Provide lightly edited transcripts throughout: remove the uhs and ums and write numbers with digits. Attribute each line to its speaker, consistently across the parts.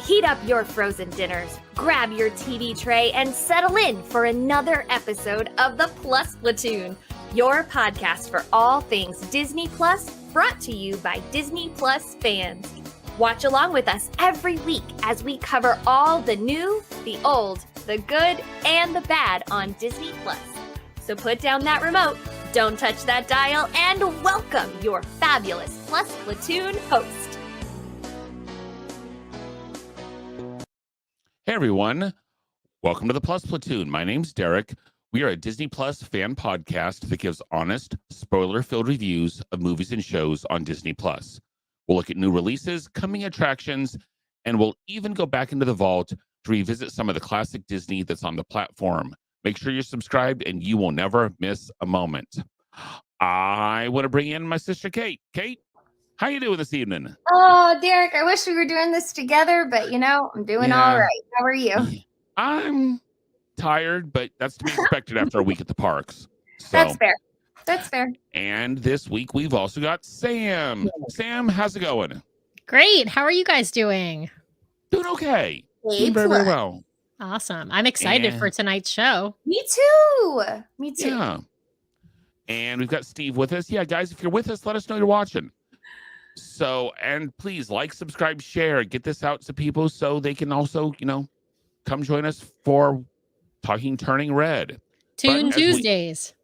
Speaker 1: Heat up your frozen dinners, grab your TV tray, and settle in for another episode of the Plus Platoon, your podcast for all things Disney Plus, brought to you by Disney Plus fans. Watch along with us every week as we cover all the new, the old, the good, and the bad on Disney Plus. So put down that remote, don't touch that dial, and welcome your fabulous Plus Platoon host.
Speaker 2: Hey everyone, welcome to the Plus Platoon. My name's Derek. We are a Disney Plus fan podcast that gives honest, spoiler-filled reviews of movies and shows on Disney Plus. We'll look at new releases, coming attractions, and we'll even go back into the vault to revisit some of the classic Disney that's on the platform. Make sure you're subscribed and you will never miss a moment. I want to bring in my sister, Kate. Kate, how you doing this evening?
Speaker 3: Oh, Derek, I wish we were doing this together, but I'm doing all right. How are you?
Speaker 2: I'm tired, but that's to be expected after a week at the parks. So.
Speaker 3: That's fair. That's fair.
Speaker 2: And this week we've also got Sam. Sam, how's it going?
Speaker 4: Great. How are you guys doing?
Speaker 2: Doing okay. Doing very, very well.
Speaker 4: Awesome. I'm excited for tonight's show.
Speaker 3: Me too.
Speaker 2: Yeah. And we've got Steve with us. Yeah, guys, if you're with us, let us know you're watching. So, and please like, subscribe, share, get this out to people so they can also, come join us for Talking Turning Red.
Speaker 4: Toon Tuesdays.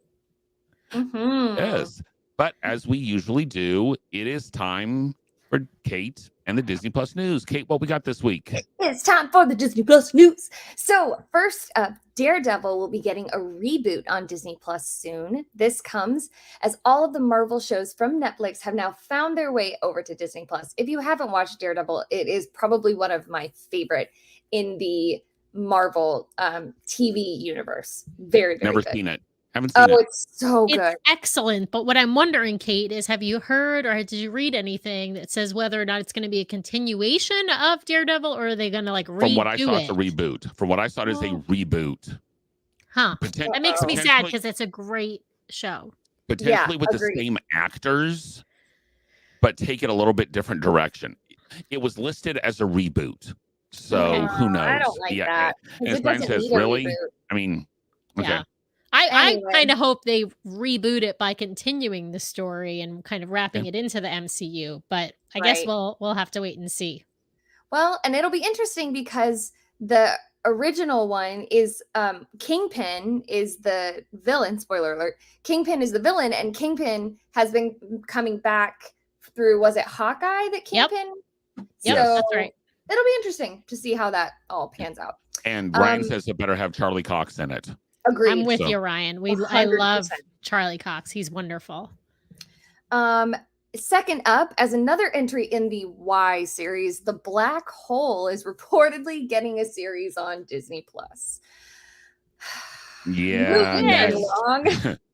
Speaker 2: Yes. But as we usually do, it is time for Kate and the Disney Plus news. Kate, what we got this week?
Speaker 3: It's time for the Disney Plus news. So first up, Daredevil will be getting a reboot on Disney Plus soon. This comes as all of the Marvel shows from Netflix have now found their way over to Disney Plus. If you haven't watched Daredevil, it is probably one of my favorite in the Marvel TV universe. Very, very
Speaker 2: Never
Speaker 3: good.
Speaker 2: seen it. Haven't seen it.
Speaker 3: Oh, it's so good.
Speaker 4: It's excellent. But what I'm wondering, Kate, is have you heard or did you read anything that says whether or not it's going to be a continuation of Daredevil, or are they going to redo
Speaker 2: From what I saw, it's a reboot. From what I saw, it's a reboot.
Speaker 4: Huh. That makes me sad because it's a great show.
Speaker 2: Potentially with the same actors, but take it a little bit different direction. It was listed as a reboot. So who knows?
Speaker 3: I don't like that.
Speaker 2: And Brian says, really? Reboot. I mean, okay.
Speaker 4: Yeah. I kind of hope they reboot it by continuing the story and kind of wrapping it into the MCU, but I guess we'll have to wait and see.
Speaker 3: Well, and it'll be interesting because the original one is Kingpin is the villain. Spoiler alert. Kingpin is the villain, and Kingpin has been coming back through, was it Hawkeye that Kingpin?
Speaker 4: Yep,
Speaker 3: so
Speaker 4: that's right.
Speaker 3: It'll be interesting to see how that all pans out.
Speaker 2: And Ryan says it better have Charlie Cox in it.
Speaker 3: Agreed.
Speaker 4: I'm with you, Ryan. I love Charlie Cox. He's wonderful.
Speaker 3: Second up, as another entry in the Y series, The Black Hole is reportedly getting a series on Disney Plus.
Speaker 2: Yeah.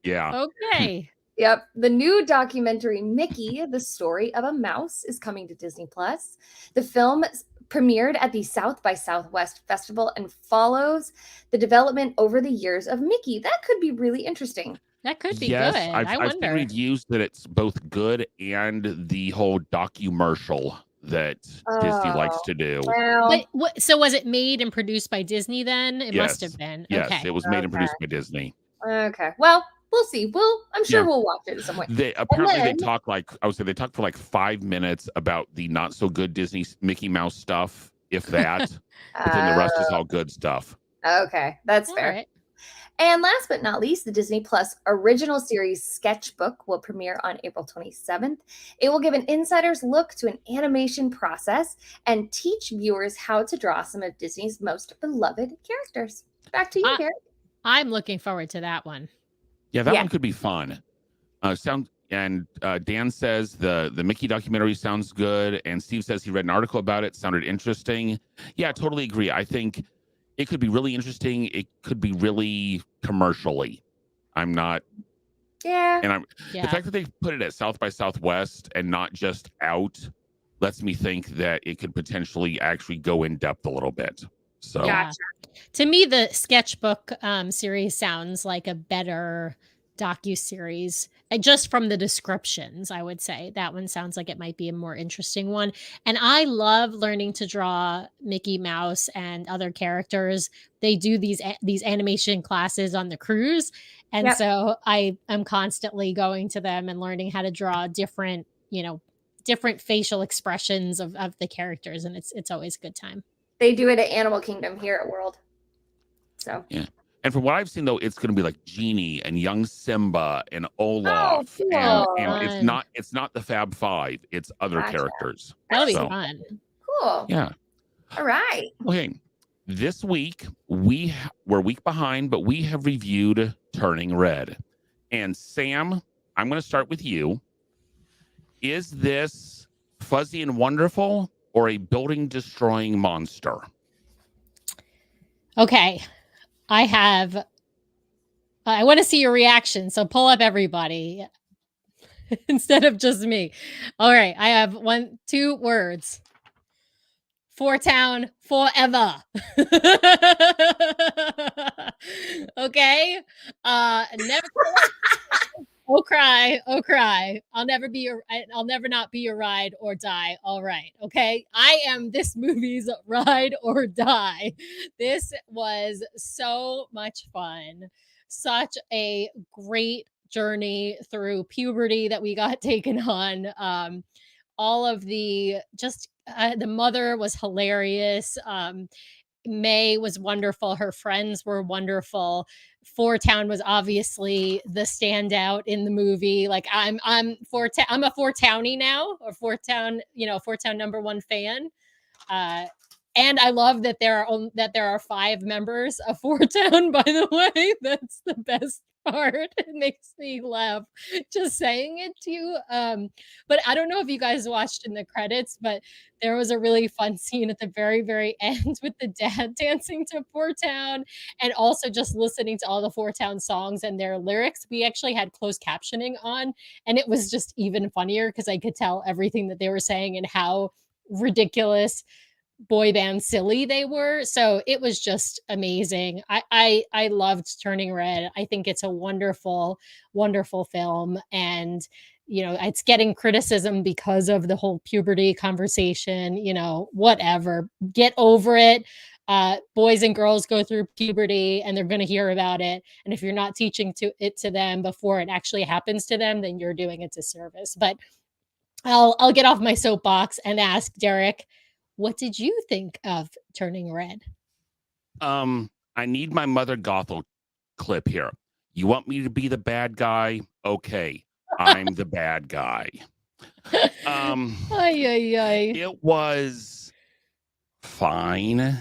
Speaker 2: Yeah.
Speaker 4: Okay.
Speaker 3: Yep. The new documentary, Mickey, the Story of a Mouse, is coming to Disney Plus. The film premiered at the South by Southwest Festival and follows the development over the years of Mickey. That could be really interesting.
Speaker 4: That could be
Speaker 2: good.
Speaker 4: I wonder.
Speaker 2: I've seen reviews that it's both good and the whole documercial that Disney likes to do.
Speaker 3: Well,
Speaker 4: so was it made and produced by Disney then? It must have been.
Speaker 2: Yes,
Speaker 4: okay.
Speaker 2: It was made and produced by Disney.
Speaker 3: Okay. Well, we'll see. I'm sure we'll watch it at some point.
Speaker 2: They talk they talk for like 5 minutes about the not so good Disney Mickey Mouse stuff, if that. But then the rest is all good stuff.
Speaker 3: Okay, that's fair.
Speaker 4: Right.
Speaker 3: And last but not least, the Disney Plus original series Sketchbook will premiere on April 27th. It will give an insider's look to an animation process and teach viewers how to draw some of Disney's most beloved characters. Back to you, Derek.
Speaker 4: I'm looking forward to that one.
Speaker 2: Yeah, that one could be fun. Dan says the Mickey documentary sounds good, and Steve says he read an article about it, sounded interesting. Yeah, I totally agree. I think it could be really interesting. It could be really commercially. I'm not.
Speaker 3: Yeah.
Speaker 2: And the fact that they put it at South by Southwest and not just out lets me think that it could potentially actually go in depth a little bit. So
Speaker 4: to me, the Sketchbook series sounds like a better docuseries. Just from the descriptions, I would say that one sounds like it might be a more interesting one. And I love learning to draw Mickey Mouse and other characters. They do these animation classes on the cruise, and so I am constantly going to them and learning how to draw different, different facial expressions of the characters, and it's always a good time.
Speaker 3: They do it at Animal Kingdom here at World. So
Speaker 2: yeah. And from what I've seen, though, it's going to be like Genie and young Simba and Olaf,
Speaker 3: cool.
Speaker 2: and it's not the Fab Five; it's other characters.
Speaker 4: That'll be fun.
Speaker 3: Cool.
Speaker 2: Yeah.
Speaker 3: All right.
Speaker 2: Okay. This week we're a week behind, but we have reviewed Turning Red. And Sam, I'm going to start with you. Is this fuzzy and wonderful or a building destroying monster?
Speaker 4: Okay. I want to see your reaction, so pull up everybody instead of just me. All right, I have 2 words. Four Town forever. Okay. Never. Oh cry. I'll never not be your ride or die. All right. Okay. I am this movie's ride or die. This was so much fun. Such a great journey through puberty that we got taken on. All of the mother was hilarious. May was wonderful. Her friends were wonderful. Four Town was obviously the standout in the movie. Like I'm a Four Townie now, or Four Town number 1 fan. And I love that there are 5 members of Four Town, by the way. That's the best part. It makes me laugh just saying it to you. But I don't know if you guys watched in the credits, but there was a really fun scene at the very, very end with the dad dancing to Four Town, and also just listening to all the Four Town songs and their lyrics. We actually had closed captioning on, and it was just even funnier because I could tell everything that they were saying and how ridiculous boy band silly they were. So it was just amazing. I loved Turning Red. I think it's a wonderful, wonderful film. And, it's getting criticism because of the whole puberty conversation, whatever. Get over it. Boys and girls go through puberty and they're going to hear about it. And if you're not teaching it to them before it actually happens to them, then you're doing a disservice. But I'll get off my soapbox and ask Derek, what did you think of Turning Red?
Speaker 2: I need my Mother Gothel clip here. You want me to be the bad guy? Okay, I'm the bad guy. It was fine.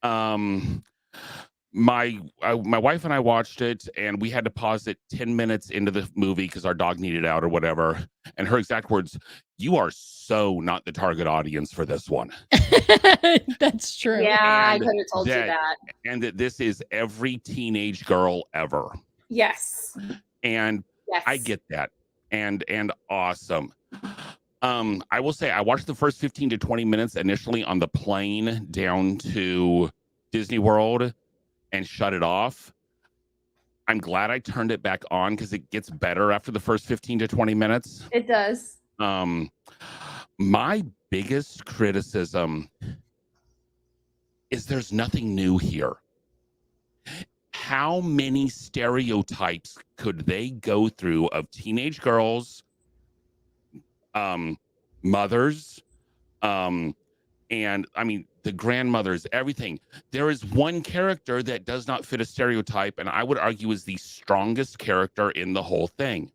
Speaker 2: My wife and I watched it, and we had to pause it 10 minutes into the movie because our dog needed out or whatever. And her exact words, "You are so not the target audience for this one."
Speaker 4: That's true.
Speaker 3: Yeah, I could have told you that.
Speaker 2: And that this is every teenage girl ever.
Speaker 3: Yes.
Speaker 2: And I get that. And awesome. I will say I watched the first 15 to 20 minutes initially on the plane down to Disney World and shut it off. I'm glad I turned it back on because it gets better after the first 15 to 20 minutes.
Speaker 3: It does.
Speaker 2: My biggest criticism is there's nothing new here. How many stereotypes could they go through of teenage girls, mothers, and I mean, the grandmothers, everything. There is one character that does not fit a stereotype, and I would argue is the strongest character in the whole thing.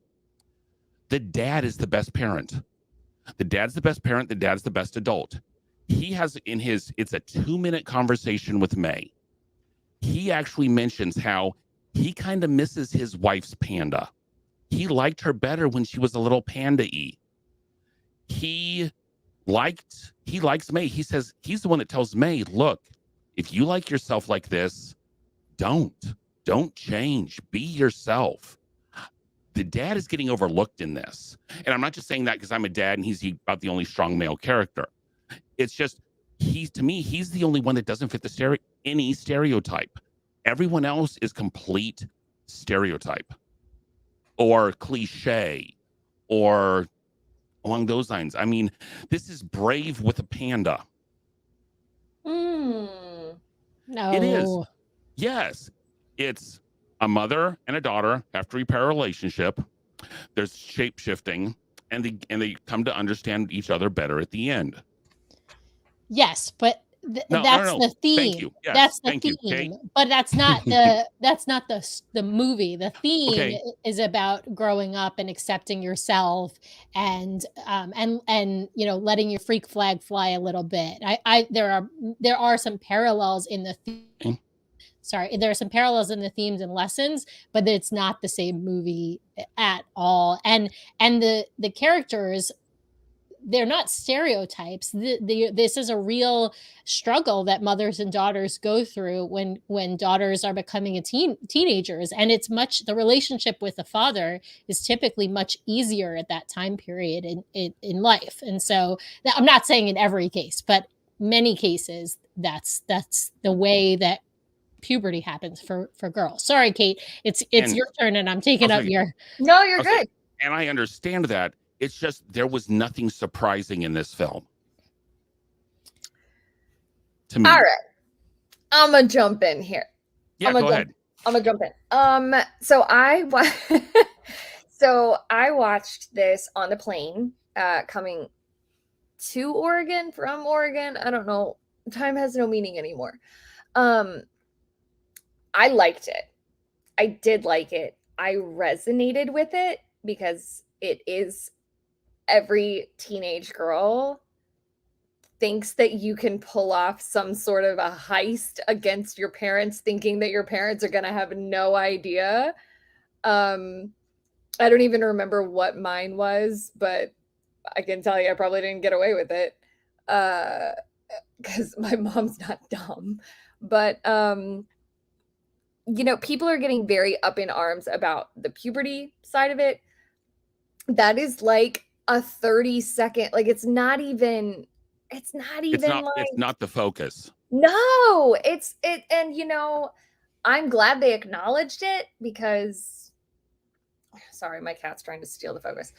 Speaker 2: The dad is the best parent. The dad's the best parent. The dad's the best adult. He has it's a 2-minute conversation with May. He actually mentions how he kind of misses his wife's panda. He liked her better when she was a little panda-y. He likes May. He says he's the one that tells May, look, if you like yourself like this, don't change. Be yourself. The dad is getting overlooked in this. And I'm not just saying that because I'm a dad and he's about the only strong male character. It's just, to me, he's the only one that doesn't fit any stereotype. Everyone else is complete stereotype. or cliche or along those lines. I mean, this is Brave with a Panda.
Speaker 3: Mm.
Speaker 2: It is.
Speaker 4: No.
Speaker 2: Yes. It's a mother and a daughter have to repair a relationship. There's shape shifting, and they come to understand each other better at the end.
Speaker 4: Yes, but
Speaker 2: No,
Speaker 4: that's
Speaker 2: no.
Speaker 4: the theme.
Speaker 2: Thank you. Yes,
Speaker 4: That's the
Speaker 2: thank you,
Speaker 4: theme.
Speaker 2: Kate.
Speaker 4: But that's not the movie. The theme
Speaker 2: Okay.
Speaker 4: is about growing up and accepting yourself and letting your freak flag fly a little bit. There are some parallels in the
Speaker 2: Okay.
Speaker 4: there are some parallels in the themes and lessons, but it's not the same movie at all. And the characters, they're not stereotypes. This is a real struggle that mothers and daughters go through when daughters are becoming teenagers, and the relationship with the father is typically much easier at that time period in life. And so I'm not saying in every case, but many cases that's the way that puberty happens for girls. Sorry, Kate, it's
Speaker 2: And
Speaker 4: your turn, and I'm taking up
Speaker 2: okay,
Speaker 4: your.
Speaker 3: No, you're
Speaker 2: okay,
Speaker 3: good.
Speaker 2: and I understand that. It's just there was nothing surprising in this film to me.
Speaker 3: All right. I'm gonna jump in here.
Speaker 2: Yeah, go ahead.
Speaker 3: I'm gonna jump in. So I watched this on the plane, coming to Oregon from Oregon. I don't know. Time has no meaning anymore. I liked it. I did like it. I resonated with it because it is every teenage girl thinks that you can pull off some sort of a heist against your parents, thinking that your parents are going to have no idea. I don't even remember what mine was, but I can tell you I probably didn't get away with it because my mom's not dumb. But people are getting very up in arms about the puberty side of it. That is like a 30-second, like it's not even
Speaker 2: It's
Speaker 3: like
Speaker 2: not the focus.
Speaker 3: no, and I'm glad they acknowledged it because sorry, my cat's trying to steal the focus.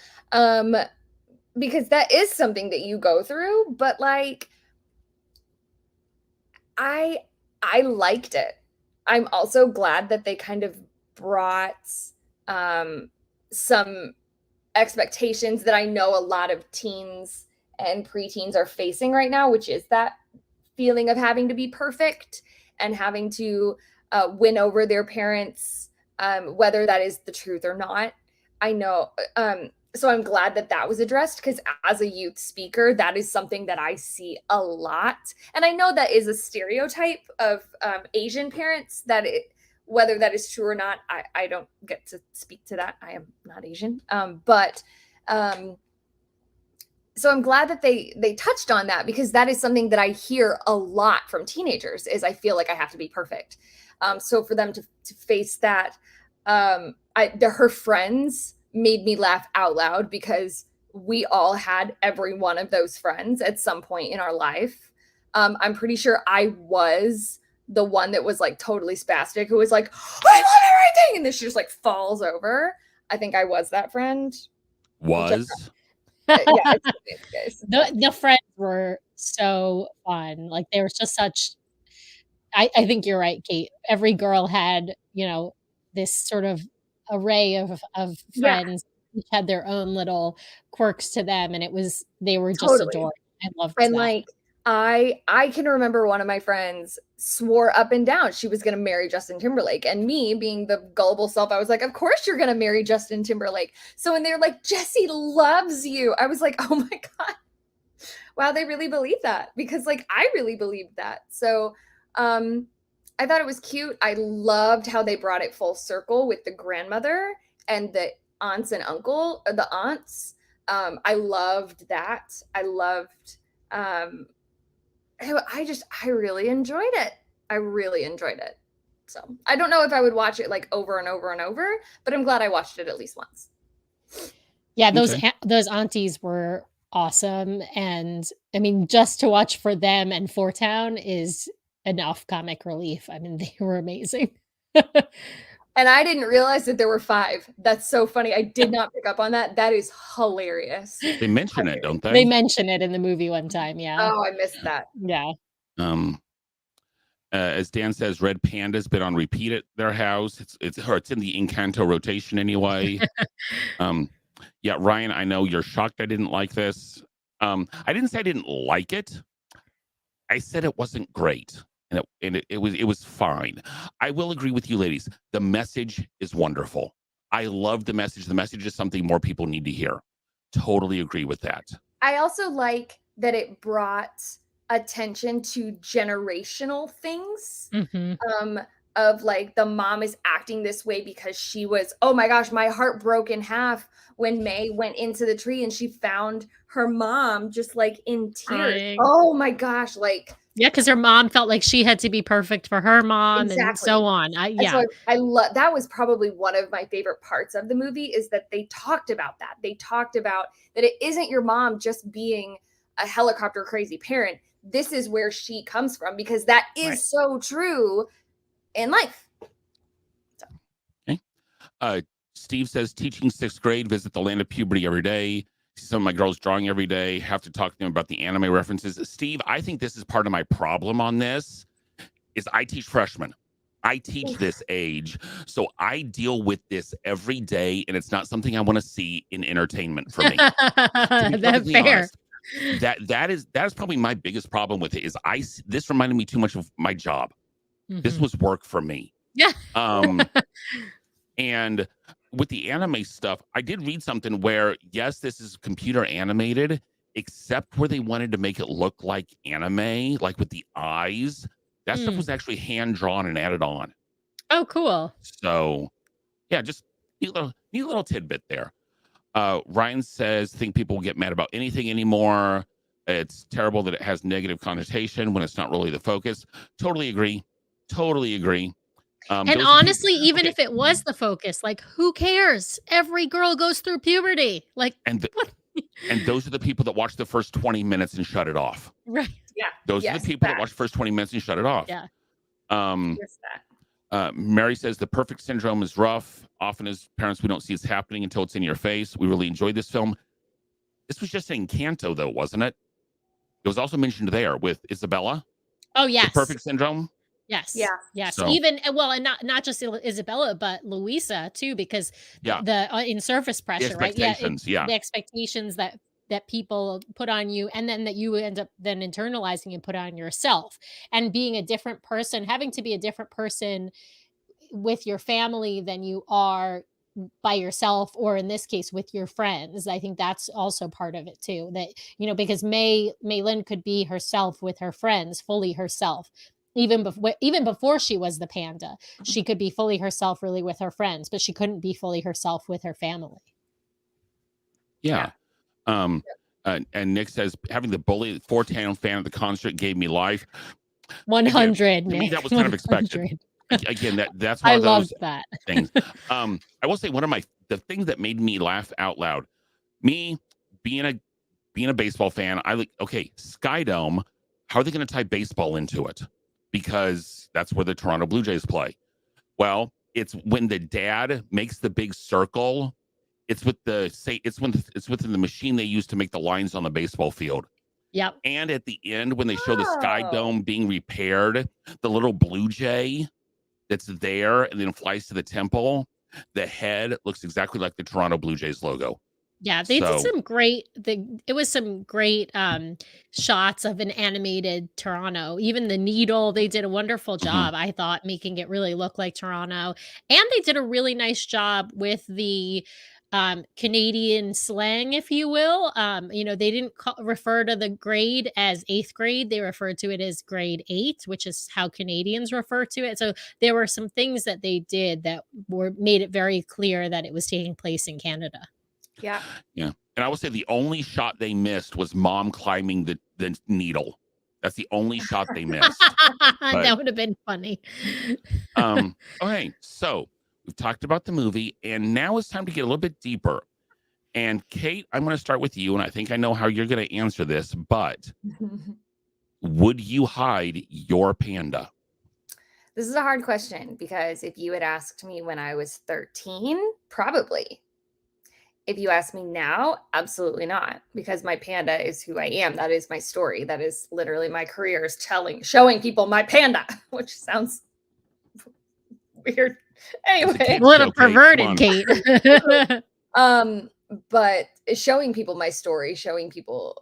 Speaker 3: Because that is something that you go through, but like I liked it. I'm also glad that they kind of brought some expectations that I know a lot of teens and preteens are facing right now, which is that feeling of having to be perfect and having to win over their parents, whether that is the truth or not. I know. So I'm glad that was addressed because as a youth speaker, that is something that I see a lot. And I know that is a stereotype of Asian parents whether that is true or not, I don't get to speak to that. I am not Asian. So I'm glad that they touched on that because that is something that I hear a lot from teenagers is I feel like I have to be perfect. So for them to face that, her friends made me laugh out loud because we all had every one of those friends at some point in our life. I'm pretty sure I was the one that was like totally spastic who was like, I love everything. And then she just like falls over. I think I was that friend.
Speaker 2: Was?
Speaker 3: Yeah,
Speaker 4: The friends were so fun. Like they were just such. I think you're right, Kate. Every girl had this sort of array of friends. Each had their own little quirks to them, and they were just
Speaker 3: totally
Speaker 4: adorable. I loved
Speaker 3: and
Speaker 4: that.
Speaker 3: like I can remember one of my friends swore up and down she was going to marry Justin Timberlake. And me being the gullible self, I was like, of course you're going to marry Justin Timberlake. So when they're like, Jesse loves you, I was like, oh my God, wow, they really believe that because like, I really believed that. So I thought it was cute. I loved how they brought it full circle with the grandmother and the aunts and uncle, or the aunts. I loved that. I loved, I really enjoyed it. I really enjoyed it. So I don't know if I would watch it like over and over and over, but I'm glad I watched it at least once.
Speaker 4: Yeah, those aunties were awesome. And I mean, just to watch for them and Town is enough comic relief. I mean, they were amazing.
Speaker 3: And I didn't realize that there were 5. That's so funny. I did not pick up on that. That is hilarious.
Speaker 2: They mention it, don't
Speaker 4: They
Speaker 2: they?
Speaker 4: mention it in the movie one time. Yeah.
Speaker 3: Oh, I missed that.
Speaker 4: Yeah.
Speaker 2: As Dan says, Red Panda's been on repeat at their house. It's in the Encanto rotation anyway. Yeah, Ryan, I know you're shocked I didn't like this. I didn't say I didn't like it. I said it wasn't great, and it was fine. I will agree with you, ladies. The message is wonderful. I love the message. The message is something more people need to hear. Totally agree with that.
Speaker 3: I also like that it brought attention to generational things. Of like the mom is acting this way because she was, oh my gosh, my heart broke in half when May went into the tree and she found her mom just like in tears.
Speaker 4: Crying.
Speaker 3: Oh my gosh, like
Speaker 4: Yeah, because her mom felt like she had to be perfect for her mom and
Speaker 3: Exactly.
Speaker 4: so on.
Speaker 3: So I love that. Was probably one of my favorite parts of the movie, is that they talked about that. They talked about that it isn't your mom just being a helicopter crazy parent. This is where she comes from, because that is
Speaker 4: Right.
Speaker 3: so true in life.
Speaker 2: Okay. Steve says, teaching 6th grade, visit the land of puberty every day. See some of my girls drawing every day. Have to talk to them about the anime references. Steve, I think this is part of my problem on this, is I teach freshmen. I teach this age. So I deal with this every day, and it's not something I want to see in entertainment for me.
Speaker 4: That's fair.
Speaker 2: Honest, that is probably my biggest problem with it, is this reminded me too much of my job. This was work for me.
Speaker 4: Yeah.
Speaker 2: And with the anime stuff, I did read something where, yes, this is computer animated, except where they wanted to make it look like anime, like with the eyes. That stuff was actually hand drawn and added on.
Speaker 4: Oh, cool.
Speaker 2: So, yeah, just neat little tidbit there. Ryan says, think people will get mad about anything anymore. It's terrible that it has negative connotation when it's not really the focus. Totally agree.
Speaker 4: And honestly, even if it was the focus, like, who cares? Every girl goes through puberty. Like,
Speaker 2: and those are the people that watch the first 20 minutes and shut it off.
Speaker 4: Right.
Speaker 3: Yeah.
Speaker 2: Those are the people that watch the first 20 minutes and shut it off.
Speaker 4: Yeah.
Speaker 2: Mary says the perfect syndrome is rough. Often as parents, we don't see it's happening until it's in your face. We really enjoyed this film. This was just in Encanto, though, wasn't it? It was also mentioned there with Isabella.
Speaker 4: Oh, yes.
Speaker 2: The perfect syndrome.
Speaker 4: Yes.
Speaker 3: Yeah.
Speaker 4: Yes.
Speaker 2: So,
Speaker 4: Even, and not just Isabella, but Louisa too, because in Surface Pressure, right?
Speaker 2: The
Speaker 4: expectations that people put on you, and then that you end up then internalizing and put on yourself, and being a different person, having to be a different person with your family than you are by yourself, or in this case with your friends. I think that's also part of it too, that, because Maylin could be herself with her friends, fully herself. Even before she was the panda, she could be fully herself really with her friends, but she couldn't be fully herself with her family.
Speaker 2: Yeah. And Nick says, having the bully 4-town fan at the concert gave me life.
Speaker 4: 100.
Speaker 2: Again, to me, that was kind of expected. Again, that's one
Speaker 4: I
Speaker 2: of those
Speaker 4: that.
Speaker 2: things. I will say, one of the things that made me laugh out loud, me being a baseball fan, I like, okay, Sky Dome, how are they going to tie baseball into it? Because that's where the Toronto Blue Jays play. Well, it's when the dad makes the big circle. It's within the machine they use to make the lines on the baseball field.
Speaker 4: Yep.
Speaker 2: And at the end, when they show the Sky Dome being repaired, the little blue jay that's there and then flies to the temple, the head looks exactly like the Toronto Blue Jays logo.
Speaker 4: Yeah, they did some great. It was some great shots of an animated Toronto. Even the needle, they did a wonderful job, I thought, making it really look like Toronto. And they did a really nice job with the Canadian slang, if you will. They didn't refer to the grade as 8th grade. They referred to it as grade 8, which is how Canadians refer to it. So there were some things that they did that made it very clear that it was taking place in Canada.
Speaker 3: Yeah.
Speaker 2: And I would say the only shot they missed was mom climbing the needle. That's the only shot they missed.
Speaker 4: That would have been funny.
Speaker 2: Okay, so we've talked about the movie, and now it's time to get a little bit deeper. And Kate, I'm going to start with you, and I think I know how you're going to answer this, but would you hide your panda?
Speaker 3: This is a hard question because if you had asked me when I was 13, probably. If you ask me now, absolutely not, because my panda is who I am. That is my story. That is literally my career, is showing people my panda, which sounds weird.
Speaker 2: It's a
Speaker 3: Anyway,
Speaker 2: kid's
Speaker 4: A little
Speaker 2: show, Kate. Come
Speaker 4: perverted,
Speaker 2: on.
Speaker 4: Kate.
Speaker 3: but showing people my story, showing people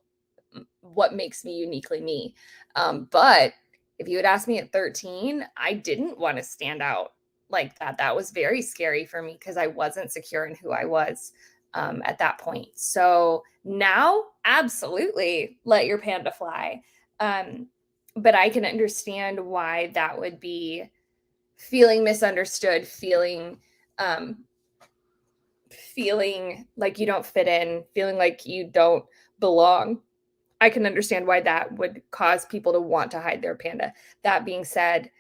Speaker 3: what makes me uniquely me. But if you had asked me at 13, I didn't want to stand out like that. That was very scary for me because I wasn't secure in who I was at that point. So now, absolutely let your panda fly. But I can understand why that would be feeling misunderstood, feeling like you don't fit in, feeling like you don't belong. I can understand why that would cause people to want to hide their panda. That being said,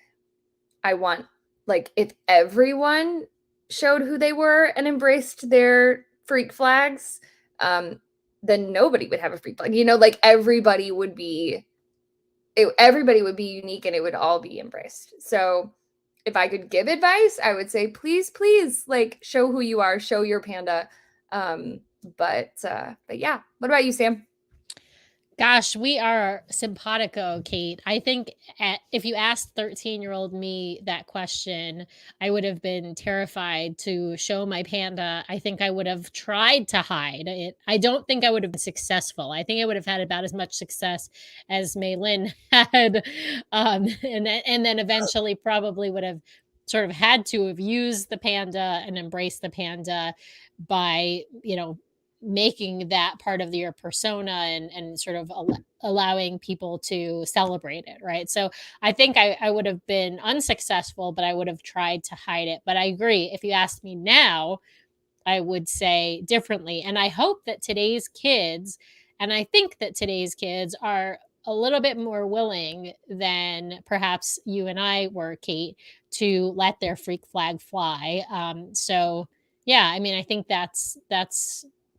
Speaker 3: I want, like, if everyone showed who they were and embraced their freak flags, then nobody would have a freak flag. You know, like everybody would be unique and it would all be embraced. So if I could give advice, I would say, please, please, like, show who you are, show your panda. But yeah, what about you, Sam?
Speaker 4: Gosh, we are simpatico, Kate. I think if you asked 13-year-old me that question, I would have been terrified to show my panda. I think I would have tried to hide it. I don't think I would have been successful. I think I would have had about as much success as Maylin had. And then eventually probably would have sort of had to have used the panda and embraced the panda by, making that part of your persona and sort of allowing people to celebrate it, right? So I think I would have been unsuccessful, but I would have tried to hide it. But I agree, if you asked me now, I would say differently. And I hope that today's kids, and I think that today's kids are a little bit more willing than perhaps you and I were, Kate, to let their freak flag fly. So yeah, I mean, I think that's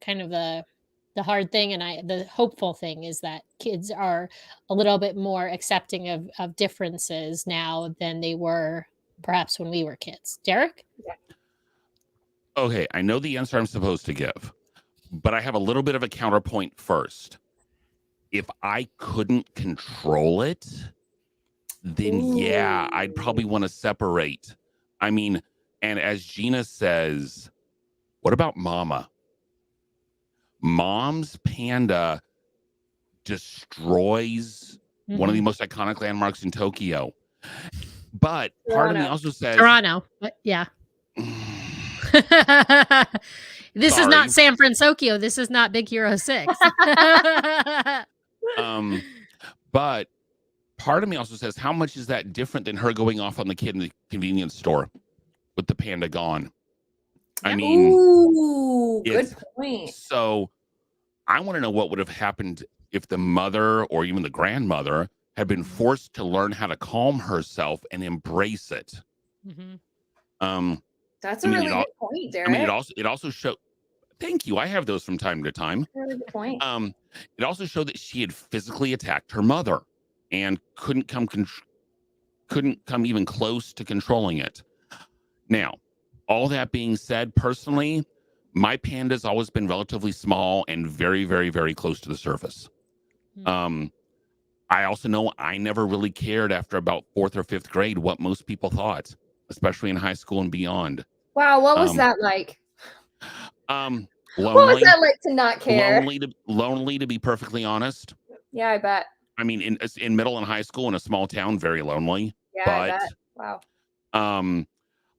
Speaker 4: kind of the hard thing, and the hopeful thing is that kids are a little bit more accepting of differences now than they were perhaps when we were kids. Derek?
Speaker 2: Okay, I know the answer I'm supposed to give, but I have a little bit of a counterpoint first. If I couldn't control it, then yeah, I'd probably want to separate. I mean, and as Gina says, what about Mama? Mom's panda destroys one of the most iconic landmarks in Tokyo. But part of me also says
Speaker 4: Toronto. But yeah. This is not San Francisco. This is not Big Hero 6.
Speaker 2: But part of me also says, how much is that different than her going off on the kid in the convenience store with the panda gone? I mean,
Speaker 3: good point.
Speaker 2: So I want to know what would have happened if the mother or even the grandmother had been forced to learn how to calm herself and embrace it.
Speaker 3: That's a really good point, Derek.
Speaker 2: I mean, it also showed. Thank you. I have those from time to time.
Speaker 3: Really good point.
Speaker 2: It also showed that she had physically attacked her mother and couldn't come even close to controlling it. Now, all that being said, personally, my panda's always been relatively small and very, very, very close to the surface. I also know I never really cared after about 4th or 5th grade what most people thought, especially in high school and beyond.
Speaker 3: Wow, what was that like?
Speaker 2: Lonely,
Speaker 3: what was that like to not care?
Speaker 2: Lonely, to be perfectly honest.
Speaker 3: Yeah, I bet.
Speaker 2: I mean, in middle and high school in a small town, very lonely.
Speaker 3: Yeah,
Speaker 2: but,
Speaker 3: I bet. Wow.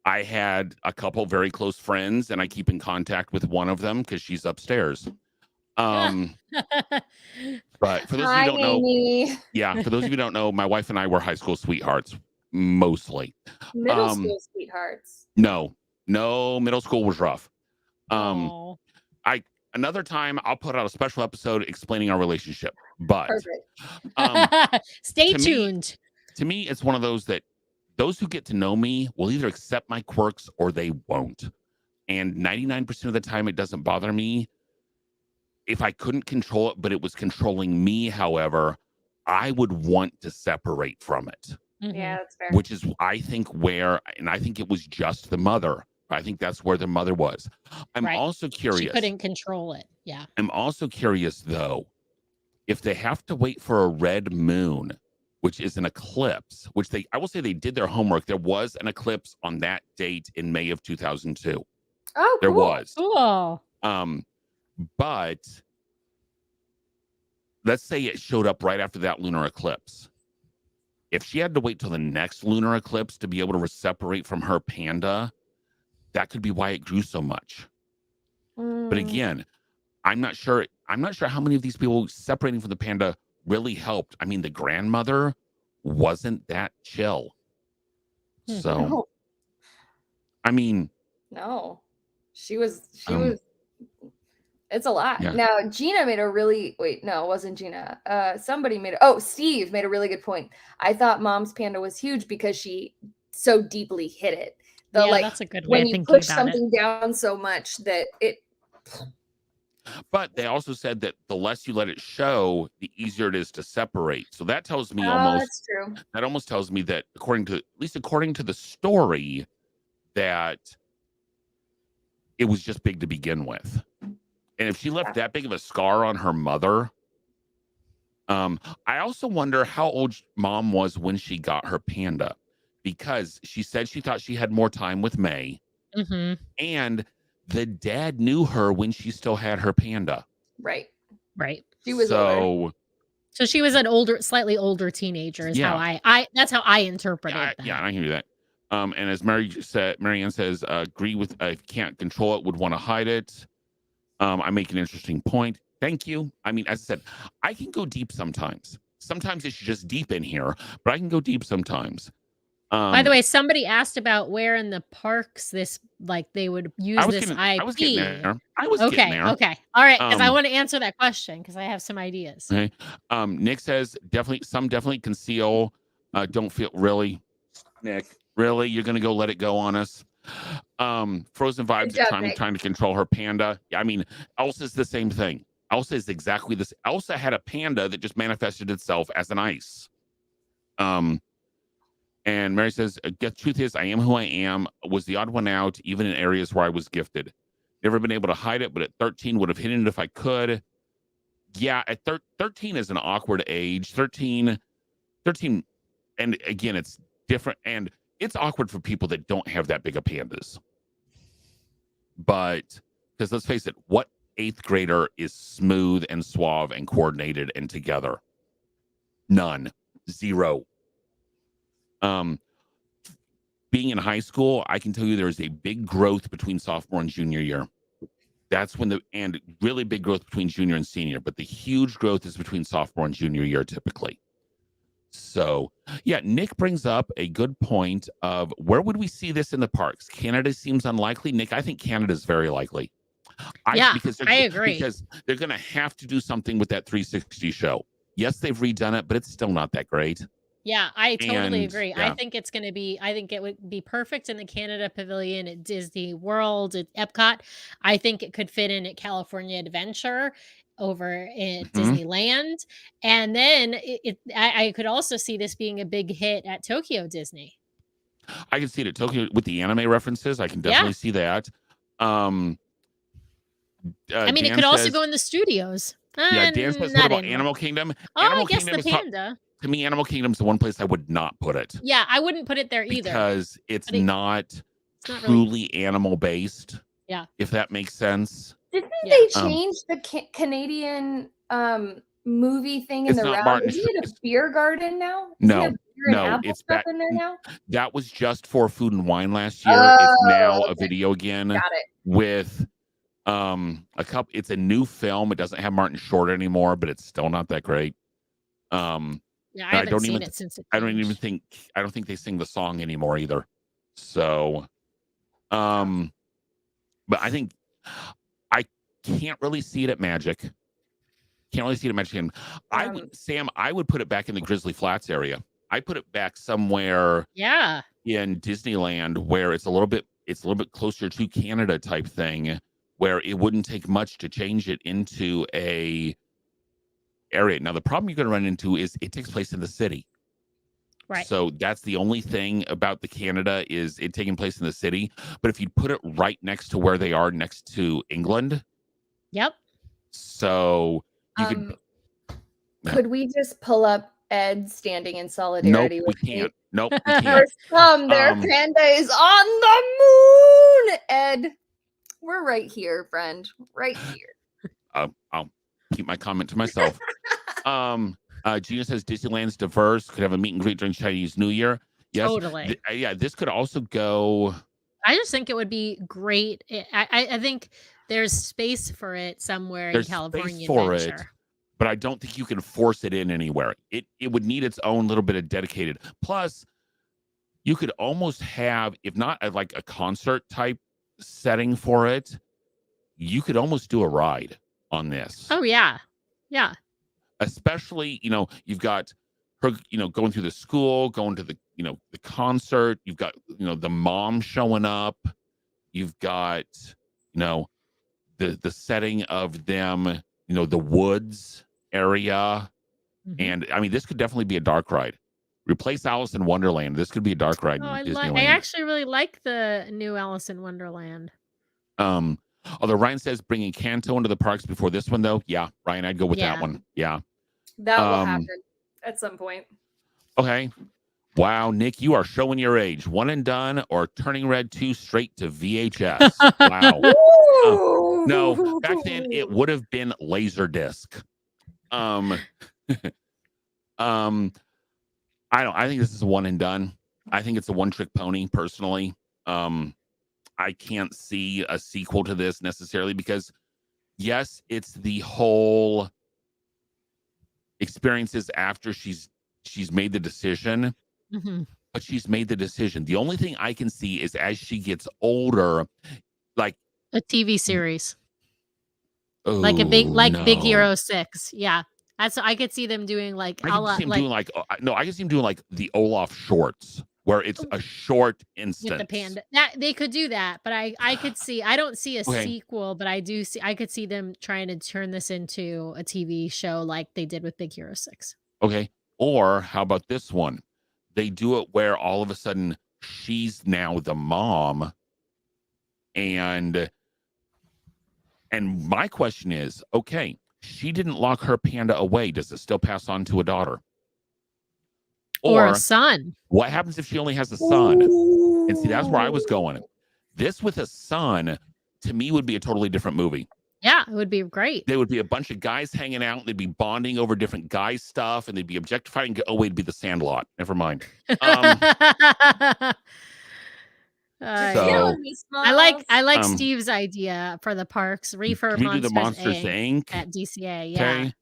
Speaker 2: I had a couple very close friends, and I keep in contact with one of them because she's upstairs. But for those of you who don't know, for those of you who don't know, my wife and I were high school sweethearts, mostly.
Speaker 3: Middle school sweethearts.
Speaker 2: No, middle school was rough. Another time I'll put out a special episode explaining our relationship. But
Speaker 4: stay tuned.
Speaker 2: To me, it's one of those that those who get to know me will either accept my quirks or they won't. And 99% of the time, it doesn't bother me. If I couldn't control it, but it was controlling me, however, I would want to separate from it.
Speaker 3: Yeah, that's fair.
Speaker 2: which is, I think, where, and I think it was just the mother. I think that's where the mother was. I'm
Speaker 4: Right.
Speaker 2: also
Speaker 4: She
Speaker 2: curious.
Speaker 4: couldn't control it. Yeah.
Speaker 2: I'm also curious, though, if they have to wait for a red moon, which is an eclipse, which I will say they did their homework. There was an eclipse on that date in May of 2002.
Speaker 3: Oh,
Speaker 2: There
Speaker 3: cool.
Speaker 2: was.
Speaker 4: Cool.
Speaker 2: But let's say it showed up right after that lunar eclipse. If she had to wait till the next lunar eclipse to be able to separate from her panda, that could be why it grew so much. But again, I'm not sure how many of these people separating from the panda really helped. I mean, the grandmother wasn't that chill. So,
Speaker 3: No.
Speaker 2: I mean,
Speaker 3: No. She was
Speaker 2: Um,
Speaker 3: it's a lot.
Speaker 2: yeah.
Speaker 3: Now, Gina made a really it wasn't Gina. Steve made a really good point. I thought Mom's panda was huge because she so deeply hit it.
Speaker 4: Yeah, that's a good way
Speaker 3: when
Speaker 4: of
Speaker 3: you
Speaker 4: thinking
Speaker 3: push
Speaker 4: about it.
Speaker 3: something down so much that it
Speaker 2: But they also said that the less you let it show, the easier it is to separate. So that tells me
Speaker 3: that's true.
Speaker 2: that almost tells me that according to the story, that it was just big to begin with. And if she left that big of a scar on her mother, I also wonder how old Mom was when she got her panda, because she said she thought she had more time with May, and the dad knew her when she still had her panda.
Speaker 3: Right.
Speaker 4: Right.
Speaker 3: She was older.
Speaker 4: So she was an slightly older teenager is how that's how I interpreted that.
Speaker 2: Yeah, I can do that. And as Marianne says, agree with, if you can't control it, would want to hide it. I make an interesting point. Thank you. I mean, as I said, I can go deep sometimes. Sometimes it's just deep in here, but I can go deep sometimes.
Speaker 4: By the way, somebody asked about where in the parks they would use this IP.
Speaker 2: I was getting there. Getting there.
Speaker 4: Okay. All right. Because I want to answer that question because I have some ideas.
Speaker 2: Okay. Nick says definitely conceal. Don't feel really, Nick. Really, you're gonna go let it go on us? Frozen vibes at trying to control her panda. I mean, Elsa's the same thing. Elsa is exactly this. Elsa had a panda that just manifested itself as an ice. And Mary says, the truth is, I am who I am. Was the odd one out, even in areas where I was gifted. Never been able to hide it, but at 13 would have hidden it if I could. Yeah, at 13 is an awkward age. 13, and again, it's different. And it's awkward for people that don't have that big of pandas. But, because let's face it, what 8th grader is smooth and suave and coordinated and together? None. Zero. Being in high school, I can tell you there's a big growth between sophomore and junior year. That's when and really big growth between junior and senior, but the huge growth is between sophomore and junior year typically. So, yeah, Nick brings up a good point of where would we see this in the parks? Canada seems unlikely. Nick, I think Canada is very likely.
Speaker 4: I agree.
Speaker 2: Because they're going to have to do something with that 360 show. Yes, they've redone it, but it's still not that great.
Speaker 4: Yeah, I totally agree. Yeah. I think it would be perfect in the Canada Pavilion at Disney World, at Epcot. I think it could fit in at California Adventure over at Disneyland. And then I could also see this being a big hit at Tokyo Disney.
Speaker 2: I can see it at Tokyo with the anime references. I can definitely see that.
Speaker 4: I mean, Dan, it could also go in the studios.
Speaker 2: Yeah, Dan says, what about Animal Kingdom?
Speaker 4: I guess the panda.
Speaker 2: To me, Animal Kingdom's the one place I would not put it.
Speaker 4: Yeah, I wouldn't put it there either.
Speaker 2: Because it's not truly animal based.
Speaker 4: Yeah.
Speaker 2: If that makes sense.
Speaker 3: Didn't they change the Canadian movie thing in the round? Isn't it a beer garden now?
Speaker 2: No, it's back
Speaker 3: in there now.
Speaker 2: That was just for Food and Wine last year. It's now a video again.
Speaker 3: Got it.
Speaker 2: With a couple. It's a new film. It doesn't have Martin Short anymore, but it's still not that great.
Speaker 4: Yeah, I haven't seen it since.
Speaker 2: I don't think they sing the song anymore either. So, but I think I can't really see it at Magic. Can't really see it at Magic. I would put it back in the Grizzly Flats area. I put it back somewhere.
Speaker 4: Yeah.
Speaker 2: In Disneyland, where it's a little bit closer to Canada type thing, where it wouldn't take much to change it into a area. Now, the problem you're going to run into is it takes place in the city.
Speaker 4: Right.
Speaker 2: So that's the only thing about the Canada is it taking place in the city. But if you put it right next to where they are next to England,
Speaker 4: Yep.
Speaker 2: so you could. Yeah.
Speaker 3: Could we just pull up Ed standing in
Speaker 2: Nope,
Speaker 3: solidarity
Speaker 2: we
Speaker 3: with me?
Speaker 2: can't. Nope, we
Speaker 3: For
Speaker 2: can't.
Speaker 3: some, their
Speaker 2: Um,
Speaker 3: panda is on the moon. Ed, we're right here, friend. Right here.
Speaker 2: I'll keep my comment to myself. Gina says Disneyland's diverse. Could have a meet and greet during Chinese New Year. Yes.
Speaker 4: Totally.
Speaker 2: Yeah, this could also go.
Speaker 4: I just think it would be great. I think there's space for it somewhere
Speaker 2: There's
Speaker 4: in California
Speaker 2: space for it,
Speaker 4: Adventure.
Speaker 2: but I don't think you can force it in anywhere. It would need its own little bit of dedicated. Plus, you could almost have, if not like a concert type setting for it, you could almost do a ride on this.
Speaker 4: Oh yeah. Yeah.
Speaker 2: Especially, you've got her, going through the school, going to the, the concert. You've got, the mom showing up. You've got, the setting of them, the woods area.
Speaker 4: Mhm.
Speaker 2: And I mean, this could definitely be a dark ride. Replace Alice in Wonderland. This could be a dark ride in Disneyland.
Speaker 4: I actually really like the new Alice in Wonderland.
Speaker 2: Although Ryan says bringing Kanto into the parks before this one, though. Yeah, Ryan, I'd go with that one. Yeah.
Speaker 3: That will happen at some point.
Speaker 2: Okay. Wow, Nick, you are showing your age. One and done or Turning Red 2 straight to VHS. Wow. No, back then it would have been Laserdisc. I think this is a one and done. I think it's a one-trick pony, personally. I can't see a sequel to this necessarily because, yes, it's the whole experiences after she's made the decision, but she's made the decision. The only thing I can see is as she gets older, like
Speaker 4: a TV series, like Big Hero 6. Yeah. I could see them doing like
Speaker 2: I can see him doing like I can see him doing like the Olaf shorts where it's a short instance
Speaker 4: with the panda. That they could do that, but I could see. I don't see a sequel, but I could see them trying to turn this into a TV show like they did with Big Hero 6.
Speaker 2: Okay. Or how about this one? They do it where all of a sudden she's now the mom, and my question is, okay, she didn't lock her panda away. Does it still pass on to a daughter?
Speaker 4: Or a son?
Speaker 2: What happens if she only has a son? And see, that's where I was going. This with a son, to me, would be a totally different movie.
Speaker 4: Yeah, it would be great.
Speaker 2: There would be a bunch of guys hanging out. They'd be bonding over different guy stuff, and they'd be objectifying. Oh, wait, it'd be the Sandlot. Never mind.
Speaker 4: I like Steve's idea for the parks. Refurb
Speaker 2: Monsters Inc.
Speaker 4: at DCA. Yeah.
Speaker 2: Okay.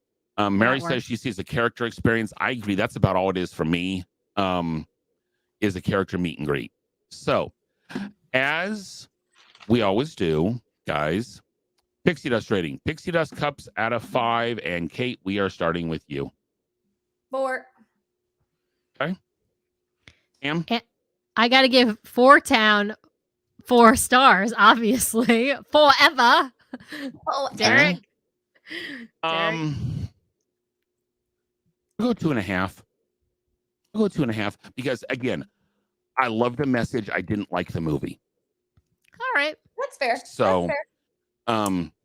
Speaker 2: Mary says she sees a character experience. I agree. That's about all it is for me. Is a character meet and greet. So, as we always do, guys, Pixie Dust rating. Pixie Dust cups out of 5. And Kate, we are starting with you.
Speaker 3: 4.
Speaker 2: Okay. Am?
Speaker 4: I got to give 4 Town 4 stars, obviously. Forever.
Speaker 3: Oh,
Speaker 4: Derek.
Speaker 2: I'll go 2.5. I'll go 2.5 because, again, I love the message. I didn't like the movie.
Speaker 4: All right.
Speaker 3: That's fair.
Speaker 2: So,
Speaker 3: that's fair.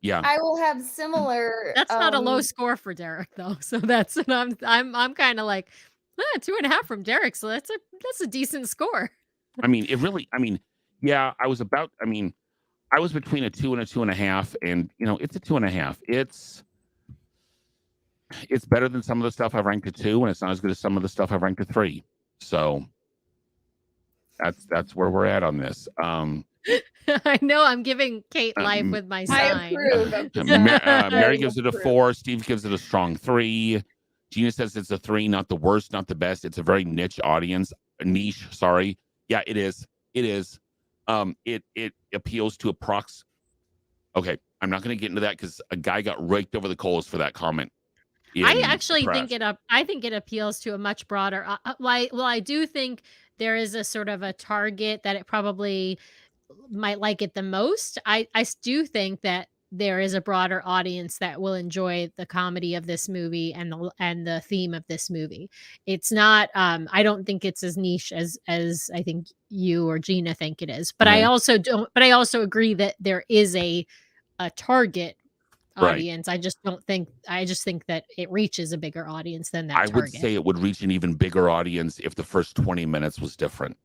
Speaker 2: Yeah.
Speaker 3: I will have similar.
Speaker 4: That's not a low score for Derek, though. So that's what I'm kind of like 2.5 from Derek. So that's a decent score.
Speaker 2: I mean, yeah, I was between a 2 and a 2.5, and it's a 2.5. It's better than some of the stuff I've ranked a 2, and it's not as good as some of the stuff I've ranked a 3. So that's where we're at on this.
Speaker 4: I know I'm giving Kate life with my sign.
Speaker 3: I approve.
Speaker 2: Mary gives it a 4. Steve gives it a strong 3. Gina says it's a 3, not the worst, not the best. It's a very niche. Sorry. Yeah, it is. It is. It appeals to Okay, I'm not going to get into that because a guy got raked over the coals for that comment.
Speaker 4: I actually think it appeals to a much broader. I do think there is a sort of a target that it probably might like it the most. I do think that there is a broader audience that will enjoy the comedy of this movie and the theme of this movie. It's not I don't think it's as niche as I think you or Gina think it is. But I also agree that there is a target audience. I just think that it reaches a bigger audience than that target.
Speaker 2: I would say it would reach an even bigger audience if the first 20 minutes was different.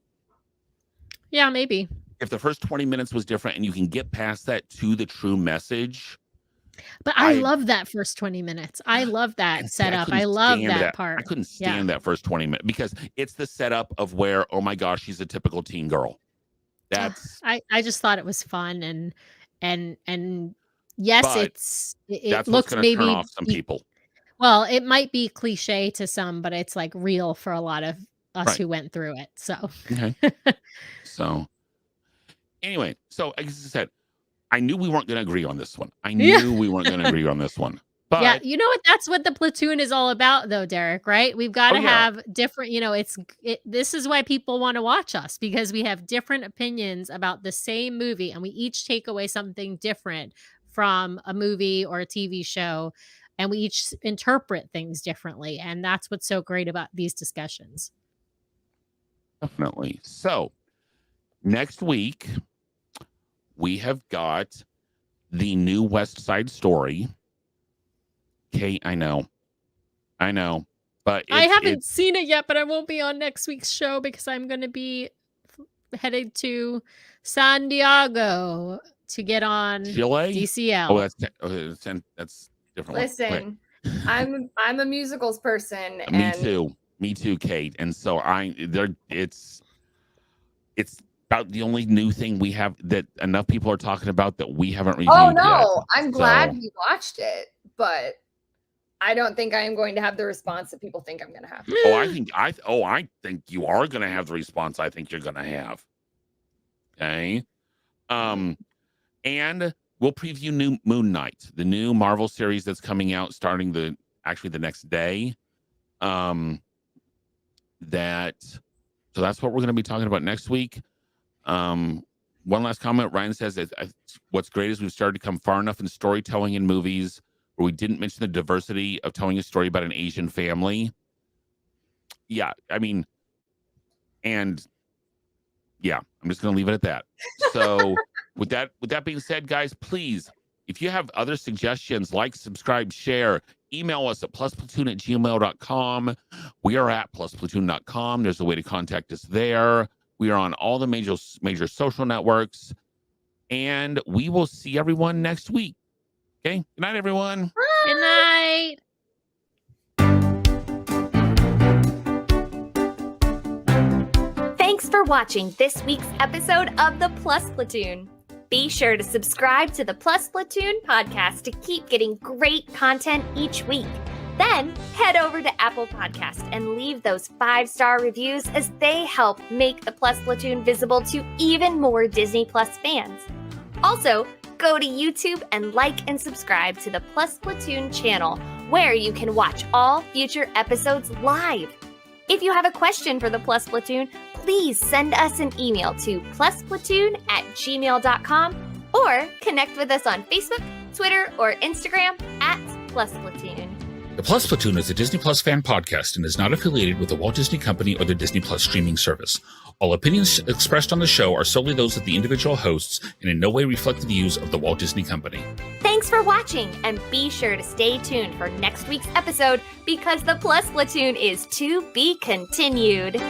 Speaker 4: Yeah, maybe.
Speaker 2: If the first 20 minutes was different and you can get past that to the true message.
Speaker 4: But I love that first 20 minutes. I love that setup. I love that part.
Speaker 2: I couldn't stand that first 20 minutes because it's the setup of where, oh my gosh, she's a typical teen girl. That's
Speaker 4: I just thought it was fun and yes, it looks
Speaker 2: maybe turn off some people.
Speaker 4: Well, it might be cliche to some, but it's like real for a lot of us who went through it. So
Speaker 2: okay. So anyway, so as I said, I knew we weren't going to agree on this one. I knew we weren't going to agree on this one. But
Speaker 4: yeah, you know what? That's what the platoon is all about, though, Derek. Right? We've got to have different. This is why people want to watch us, because we have different opinions about the same movie, and we each take away something different from a movie or a TV show, and we each interpret things differently, and that's what's so great about these discussions.
Speaker 2: Definitely. So next week, we have got the new West Side Story. Okay, I know. But
Speaker 4: I haven't seen it yet, but I won't be on next week's show because I'm going to be headed to San Diego to get on
Speaker 2: Chile?
Speaker 4: DCL.
Speaker 2: Oh, that's different.
Speaker 3: Listen, I'm a musicals person.
Speaker 2: Me too, Kate. And so it's about the only new thing we have that enough people are talking about that we haven't reviewed.
Speaker 3: Oh no,
Speaker 2: yet.
Speaker 3: I'm glad we watched it, but I don't think I am going to have the response that people think I'm going to have.
Speaker 2: I think you are going to have the response I think you're going to have. Okay. And we'll preview new Moon Knight, the new Marvel series that's coming out starting the next day. So that's what we're going to be talking about next week. One last comment. Ryan says that what's great is we've started to come far enough in storytelling in movies where we didn't mention the diversity of telling a story about an Asian family. Yeah, I mean, and yeah, I'm just going to leave it at that. So with that being said, guys, please, if you have other suggestions, like, subscribe, share, email us at plusplatoon@gmail.com. We are at plusplatoon.com. There's a way to contact us there. We are on all the major social networks, and we will see everyone next week. Okay. Good night, everyone.
Speaker 4: Good night.
Speaker 1: Thanks for watching this week's episode of the Plus Platoon. Be sure to subscribe to the Plus Platoon podcast to keep getting great content each week. Then head over to Apple Podcast and leave those 5-star reviews, as they help make the Plus Platoon visible to even more Disney Plus fans. Also, go to YouTube and like and subscribe to the Plus Platoon channel, where you can watch all future episodes live. If you have a question for the Plus Platoon, please send us an email to plusplatoon@gmail.com or connect with us on Facebook, Twitter, or Instagram @PlusPlatoon.
Speaker 5: The Plus Platoon is a Disney Plus fan podcast and is not affiliated with the Walt Disney Company or the Disney Plus streaming service. All opinions expressed on the show are solely those of the individual hosts and in no way reflect the views of the Walt Disney Company.
Speaker 1: Thanks for watching, and be sure to stay tuned for next week's episode, because the Plus Platoon is to be continued.